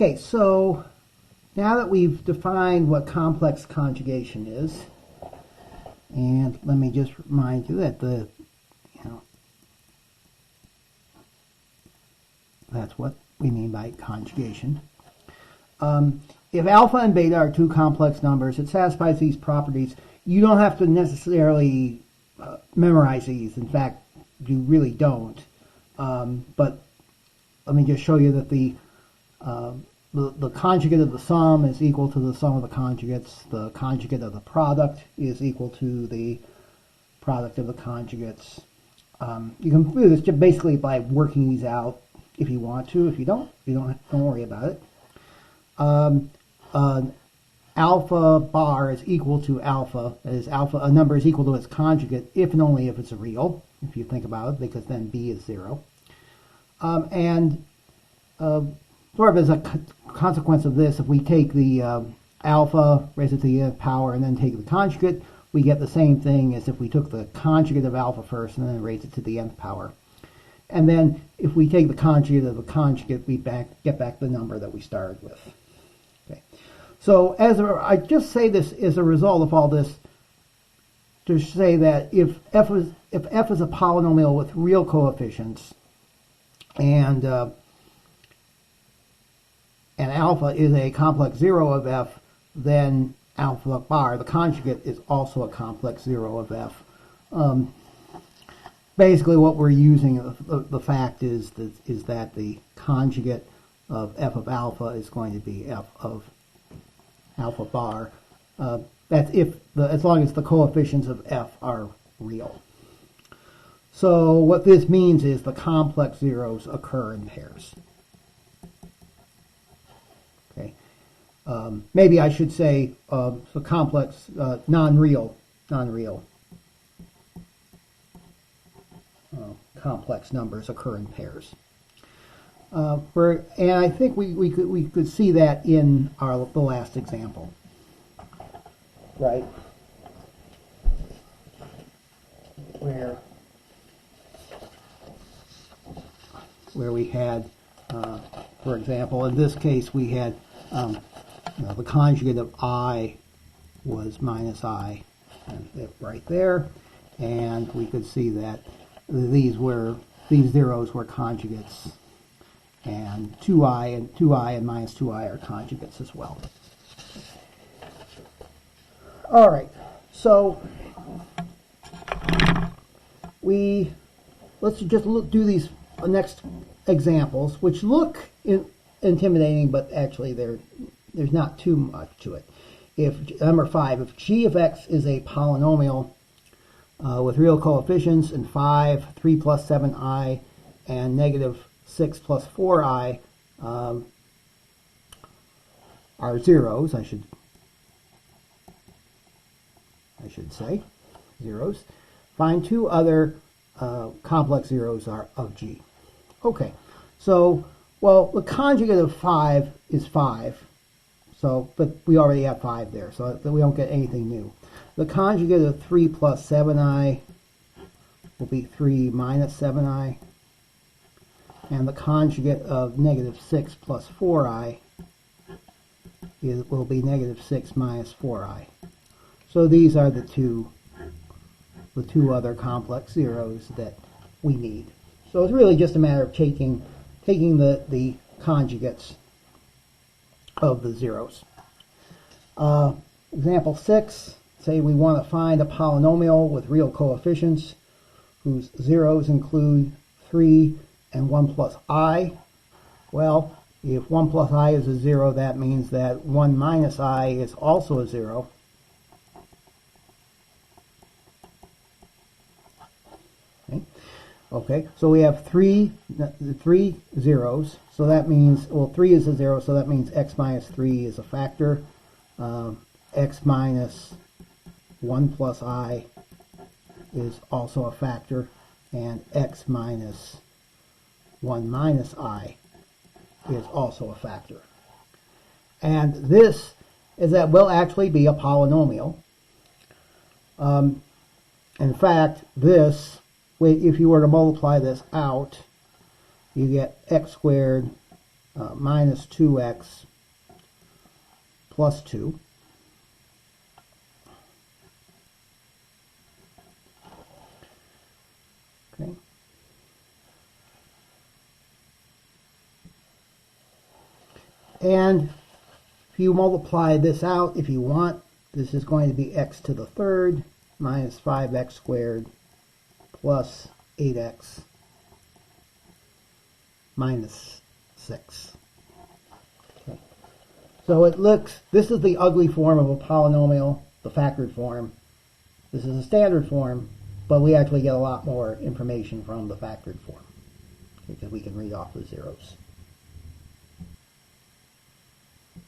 Okay, so now that we've defined what complex conjugation is, and let me just remind you that that's what we mean by conjugation. If alpha and beta are two complex numbers, it satisfies these properties. You don't have to necessarily memorize these. In fact, you really don't. But let me just show you that the conjugate of the sum is equal to the sum of the conjugates. The conjugate of the product is equal to the product of the conjugates. You can do this just basically by working these out if you want to. If you don't worry about it. Alpha bar is equal to alpha. That is, a number is equal to its conjugate if and only if it's a real. If you think about it, because then b is 0. Sort of as a consequence of this, if we take the alpha, raise it to the nth power, and then take the conjugate, we get the same thing as if we took the conjugate of alpha first and then raise it to the nth power. And then if we take the conjugate of the conjugate, we get back the number that we started with. Okay. So I just say this as a result of all this to say that if f is a polynomial with real coefficients and alpha is a complex 0 of f, then alpha bar, the conjugate, is also a complex 0 of f. Basically what we're using, the fact is that the conjugate of f of alpha is going to be f of alpha bar. That's as long as the coefficients of f are real. So what this means is the complex zeros occur in pairs. Okay. Maybe I should say so complex, non-real complex numbers occur in pairs. And I think we could see that in the last example, right? Where we had, for example, in this case we had the conjugate of I was minus I, and right there, and we could see that these zeros were conjugates, and 2i and minus 2i are conjugates as well. All right, so let's just do these next examples, which look intimidating, but actually there's not too much to it. If number 5, if g of x is a polynomial with real coefficients, and 5, 3 plus 7i, and negative 6 plus 4i are zeros, I should say, zeros. Find two other complex zeros of g. Okay, so, well, the conjugate of 5 is 5, but we already have 5 there, so we don't get anything new. The conjugate of 3 plus 7i will be 3 minus 7i, and the conjugate of negative 6 plus 4i will be negative 6 minus 4i. So these are the two other complex zeros that we need. So it's really just a matter of taking the conjugates of the zeros. Example 6, say we want to find a polynomial with real coefficients whose zeros include 3 and 1 plus I. Well, if 1 plus I is a 0, that means that 1 minus I is also a 0. Okay, so we have three zeros, so that means, well, 3 is a 0, so that means x minus 3 is a factor. X minus 1 plus I is also a factor, and x minus 1 minus I is also a factor. And this will actually be a polynomial. In fact, if you were to multiply this out, you get x squared minus 2x plus 2. Okay. And if you multiply this out, if you want, this is going to be x to the third minus 5x squared plus 8x minus 6. Okay. So it looks, this is the ugly form of a polynomial, the factored form. This is a standard form, but we actually get a lot more information from the factored form because we can read off the zeros.